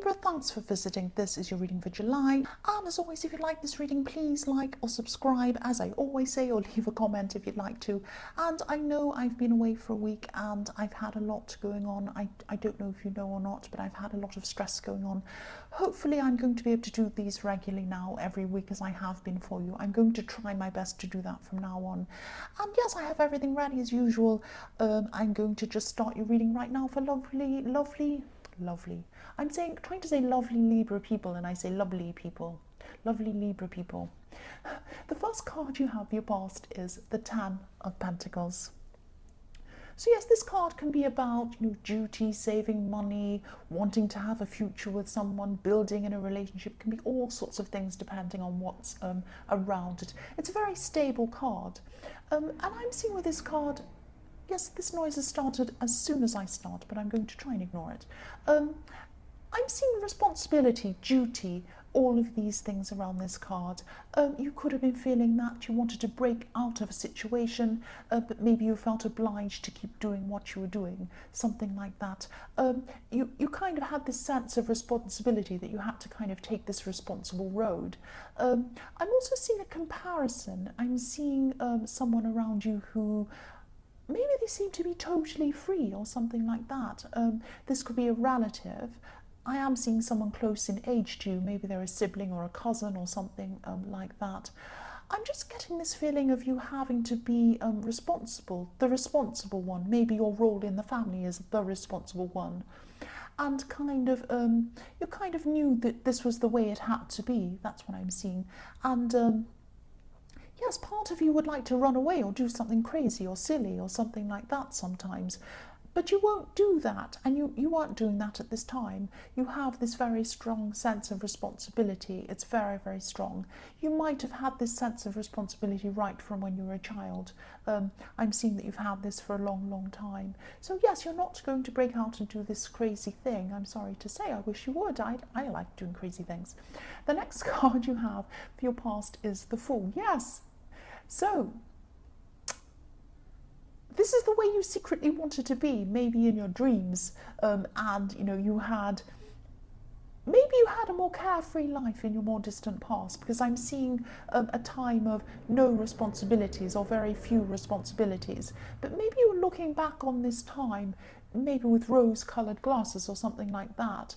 Libra, thanks for visiting. This is your reading for July. And as always, if you like this reading, please like or subscribe, as I always say, or leave a comment if you'd like to. And I know I've been away for a week and I've had a lot going on. I don't know if you know or not, but I've had a lot of stress going on. Hopefully I'm going to be able to do these regularly now, every week, as I have been for you. I'm going to try my best to do that from now on. And yes, I have everything ready as usual. I'm going to just start your reading right now for lovely. I'm trying to say lovely Libra people, and I say lovely people. Lovely Libra people. The first card you have for your past is the Ten of Pentacles. So yes, this card can be about, duty, saving money, wanting to have a future with someone, building in a relationship. It can be all sorts of things depending on what's around it. It's a very stable card. And I'm seeing with this card, yes, this noise has started as soon as I start, but I'm going to try and ignore it. I'm seeing responsibility, duty, all of these things around this card. You could have been feeling that you wanted to break out of a situation, but maybe you felt obliged to keep doing what you were doing, something like that. You kind of had this sense of responsibility that you had to kind of take this responsible road. I'm also seeing a comparison. I'm seeing someone around you who maybe they seem to be totally free or something like that. This could be a relative. I am seeing someone close in age to you. Maybe they're a sibling or a cousin or something like that. I'm just getting this feeling of you having to be responsible, the responsible one. Maybe your role in the family is the responsible one. And you kind of knew that this was the way it had to be. That's what I'm seeing. And yes, part of you would like to run away or do something crazy or silly or something like that sometimes. But you won't do that, and you weren't doing that at this time. You have this very strong sense of responsibility. It's very, very strong. You might have had this sense of responsibility right from when you were a child. I'm seeing that you've had this for a long, long time. So yes, you're not going to break out and do this crazy thing. I'm sorry to say, I wish you would. I like doing crazy things. The next card you have for your past is the Fool. Yes. So this is the way you secretly wanted to be, maybe in your dreams, and you had a more carefree life in your more distant past, because I'm seeing a time of no responsibilities or very few responsibilities. But maybe you're looking back on this time, maybe with rose-coloured glasses or something like that.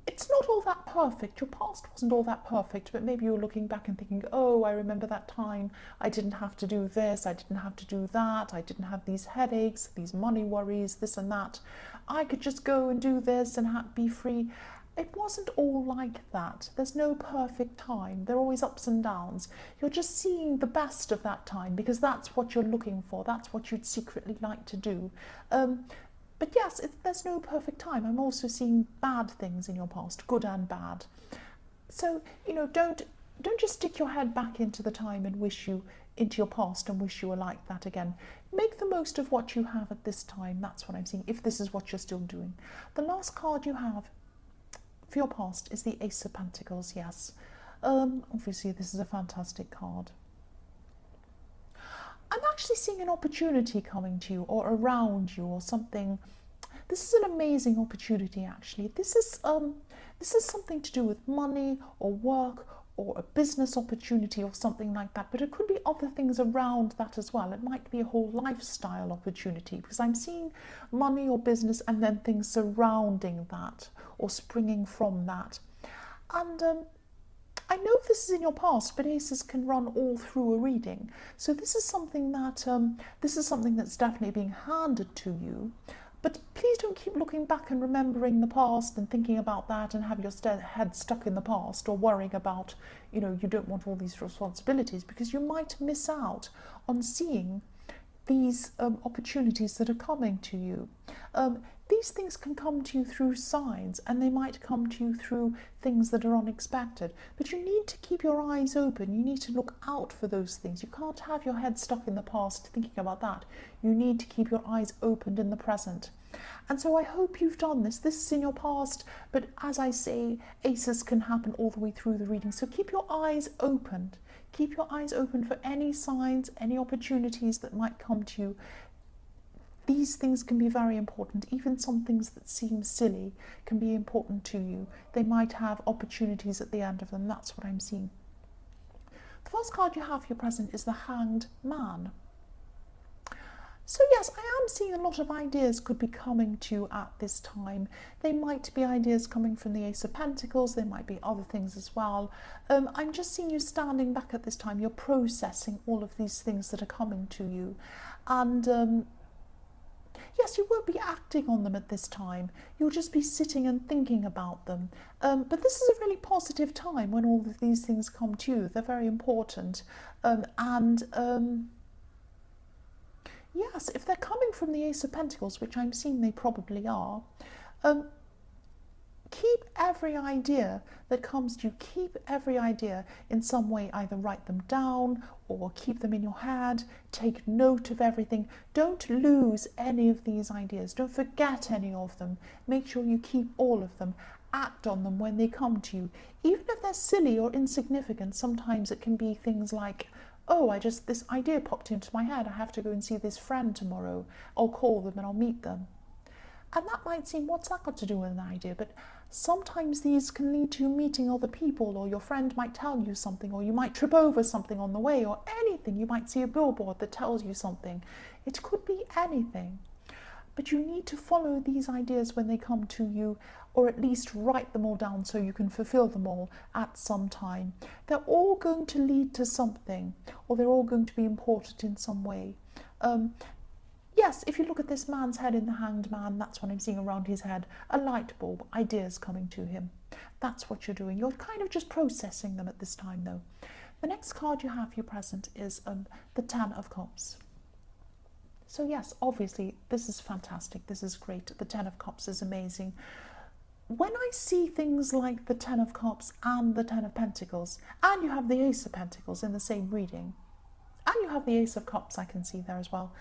It's not all that perfect. Your past wasn't all that perfect, but maybe you're looking back and thinking, oh, I remember that time. I didn't have to do this. I didn't have to do that. I didn't have these headaches, these money worries, this and that. I could just go and do this and be free. It wasn't all like that. There's no perfect time. There are always ups and downs. You're just seeing the best of that time because that's what you're looking for. That's what you'd secretly like to do. But yes, there's no perfect time. I'm also seeing bad things in your past, good and bad. So, don't just stick your head back into the time and into your past and wish you were like that again. Make the most of what you have at this time. That's what I'm seeing, if this is what you're still doing. The last card you have for your past is the Ace of Pentacles, yes. Obviously, this is a fantastic card. I'm actually seeing an opportunity coming to you or around you or something. This is an amazing opportunity, actually. This is something to do with money or work or a business opportunity or something like that. But it could be other things around that as well. It might be a whole lifestyle opportunity, because I'm seeing money or business and then things surrounding that or springing from that. And I know this is in your past, but aces can run all through a reading. So this is something that's definitely being handed to you. But please don't keep looking back and remembering the past and thinking about that and have your head stuck in the past, or worrying about, you don't want all these responsibilities, because you might miss out on seeing these opportunities that are coming to you. These things can come to you through signs, and they might come to you through things that are unexpected. But you need to keep your eyes open. You need to look out for those things. You can't have your head stuck in the past thinking about that. You need to keep your eyes opened in the present. And so I hope you've done this. This is in your past, but as I say, aces can happen all the way through the reading. So keep your eyes opened. Keep your eyes open for any signs, any opportunities that might come to you. these things can be very important. Even some things that seem silly can be important to you. They might have opportunities at the end of them. That's what I'm seeing. The first card you have for your present is the Hanged Man. So yes, I am seeing a lot of ideas could be coming to you at this time. They might be ideas coming from the Ace of Pentacles. There might be other things as well. I'm just seeing you standing back at this time. You're processing all of these things that are coming to you. And yes, you won't be acting on them at this time. You'll just be sitting and thinking about them. But this is a really positive time when all of these things come to you. They're very important. Yes, if they're coming from the Ace of Pentacles, which I'm seeing they probably are, keep every idea that comes to you, keep every idea in some way, either write them down or keep them in your head, take note of everything. Don't lose any of these ideas. Don't forget any of them. Make sure you keep all of them. Act on them when they come to you. Even if they're silly or insignificant, sometimes it can be things like, oh, this idea popped into my head. I have to go and see this friend tomorrow. I'll call them and I'll meet them. And that might seem, what's that got to do with an idea? But sometimes these can lead to you meeting other people, or your friend might tell you something, or you might trip over something on the way, or anything. You might see a billboard that tells you something. It could be anything. But you need to follow these ideas when they come to you, or at least write them all down so you can fulfill them all at some time. They're all going to lead to something, or they're all going to be important in some way. Yes, if you look at this man's head in the Hanged Man, that's what I'm seeing around his head. A light bulb, ideas coming to him. That's what you're doing. You're kind of just processing them at this time, though. The next card you have for your present is the Ten of Cups. So yes, obviously, this is fantastic. This is great. The Ten of Cups is amazing. When I see things like the Ten of Cups and the Ten of Pentacles, and you have the Ace of Pentacles in the same reading, and you have the Ace of Cups, I can see there as well.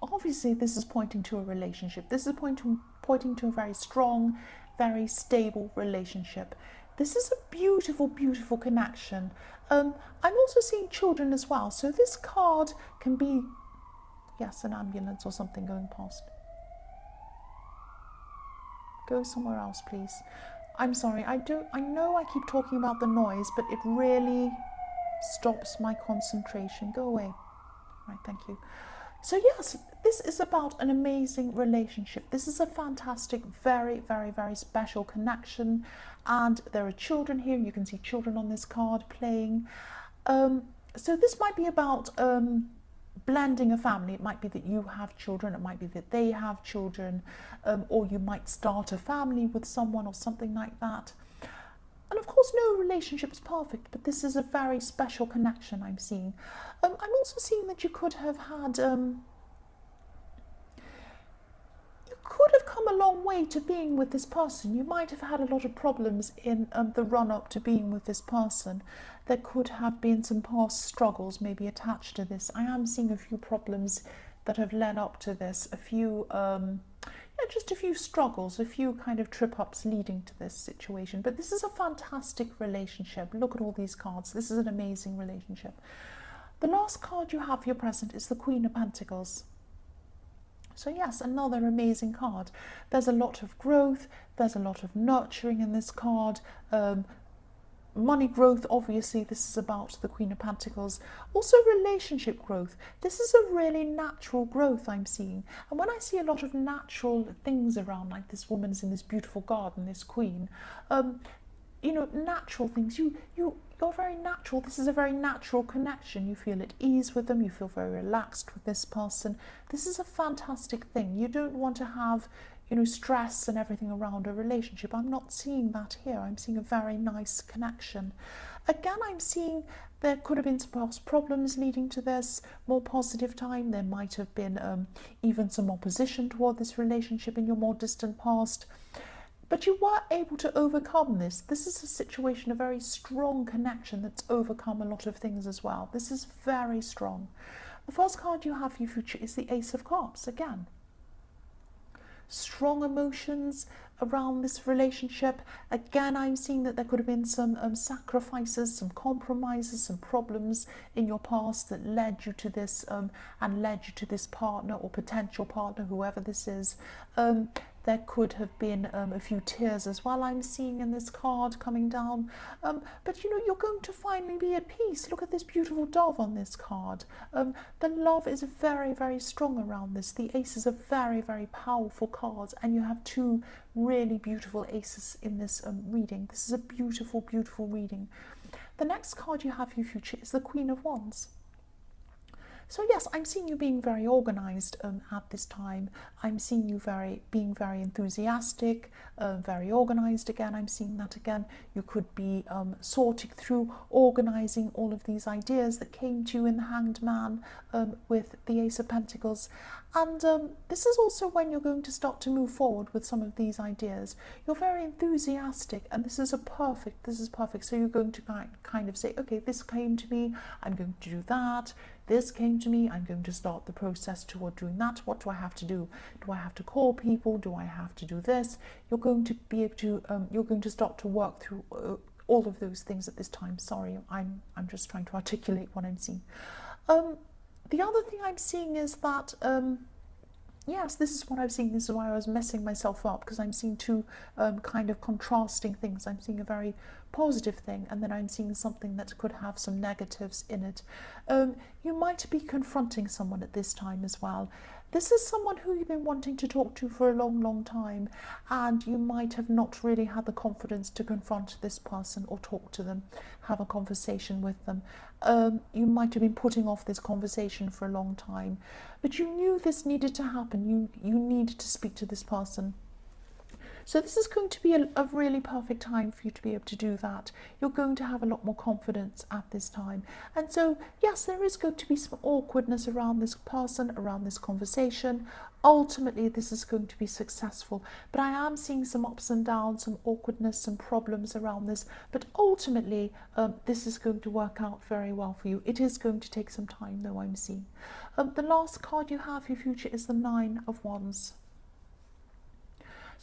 Obviously, this is pointing to a relationship. This is pointing to a very strong, very stable relationship. This is a beautiful, beautiful connection. I'm also seeing children as well. So this card can be, yes, an ambulance or something going past. Go somewhere else, please. I'm sorry, I know I keep talking about the noise, but it really stops my concentration. Go away. Right, thank you. So yes, this is about an amazing relationship. This is a fantastic, very, very, very special connection. And there are children here. You can see children on this card playing. So this might be about blending a family. It might be that you have children. It might be that they have children. Or you might start a family with someone or something like that. And of course, no relationship is perfect, but this is a very special connection I'm seeing. I'm also seeing that you could have had, you could have come a long way to being with this person. You might have had a lot of problems in the run-up to being with this person. There could have been some past struggles maybe attached to this. I am seeing a few problems that have led up to this, a few just a few struggles, a few kind of trip-ups leading to this situation. But this is a fantastic relationship. Look at all these cards. This is an amazing relationship. The last card you have for your present is the Queen of Pentacles. So yes, another amazing card. There's a lot of growth. There's a lot of nurturing in this card. Money growth, obviously, this is about the Queen of Pentacles. Also relationship growth. This is a really natural growth I'm seeing. And when I see a lot of natural things around, like this woman's in this beautiful garden, this queen, you know, natural things, you're very natural. This is a very natural connection. You feel at ease with them. You feel very relaxed with this person. This is a fantastic thing. You don't want to have, you know, stress and everything around a relationship. I'm not seeing that here. I'm seeing a very nice connection. Again, I'm seeing there could have been some past problems leading to this more positive time. There might have been even some opposition toward this relationship in your more distant past. But you were able to overcome this. This is a situation, a very strong connection that's overcome a lot of things as well. This is very strong. The first card you have for your future is the Ace of Cups again. strong emotions around this relationship. Again, I'm seeing that there could have been some sacrifices, some compromises, some problems in your past that led you to this and led you to this partner or potential partner, whoever this is. There could have been a few tears as well, I'm seeing in this card coming down. But you know, you're going to finally be at peace. Look at this beautiful dove on this card. The love is very, very strong around this. The aces are very, very powerful cards, and you have two really beautiful aces in this reading. This is a beautiful, beautiful reading. The next card you have for your future is the Queen of Wands. So yes, I'm seeing you being very organized at this time. I'm seeing you being very enthusiastic, very organized again. I'm seeing that again. You could be sorting through, organizing all of these ideas that came to you in the Hanged Man with the Ace of Pentacles. And this is also when you're going to start to move forward with some of these ideas. You're very enthusiastic, and this is perfect. So you're going to kind of say, okay, this came to me, I'm going to do that. This came to me, I'm going to start the process toward doing that. What do I have to do? Do I have to call people? Do I have to do this? You're going to be able to, you're going to start to work through all of those things at this time. Sorry, I'm just trying to articulate what I'm seeing. The other thing I'm seeing is that, yes, this is what I'm seeing. This is why I was messing myself up, because I'm seeing two kind of contrasting things. I'm seeing a very positive thing, and then I'm seeing something that could have some negatives in it. You might be confronting someone at this time as well. This is someone who you've been wanting to talk to for a long, long time, and you might have not really had the confidence to confront this person or talk to them, have a conversation with them. You might have been putting off this conversation for a long time, but you knew this needed to happen. You needed to speak to this person. So this is going to be a really perfect time for you to be able to do that. You're going to have a lot more confidence at this time. And so, yes, there is going to be some awkwardness around this person, around this conversation. Ultimately, this is going to be successful. But I am seeing some ups and downs, some awkwardness, some problems around this. But ultimately, this is going to work out very well for you. It is going to take some time, though, I'm seeing. The last card you have for your future is the Nine of Wands.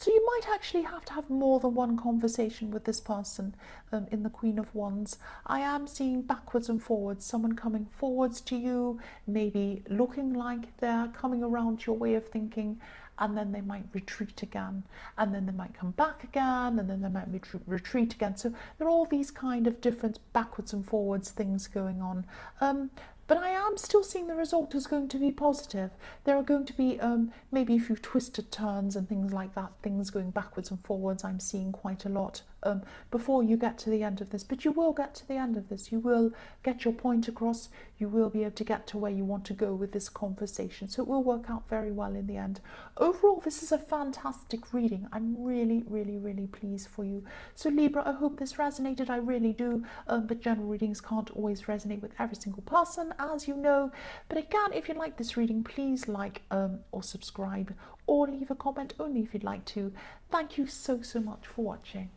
So you might actually have to have more than one conversation with this person in the Queen of Wands. I am seeing backwards and forwards, someone coming forwards to you, maybe looking like they're coming around your way of thinking, and then they might retreat again, and then they might come back again, and then they might retreat again. So there are all these kind of different backwards and forwards things going on. But I am still seeing the result is going to be positive. There are going to be maybe a few twisted turns and things like that, things going backwards and forwards. I'm seeing quite a lot before you get to the end of this. But you will get to the end of this. You will get your point across. You will be able to get to where you want to go with this conversation. So it will work out very well in the end. Overall, this is a fantastic reading. I'm really, really, really pleased for you. So Libra, I hope this resonated. I really do. But general readings can't always resonate with every single person, as you know. But again, if you like this reading, please like or subscribe, or leave a comment only if you'd like to. Thank you so much for watching.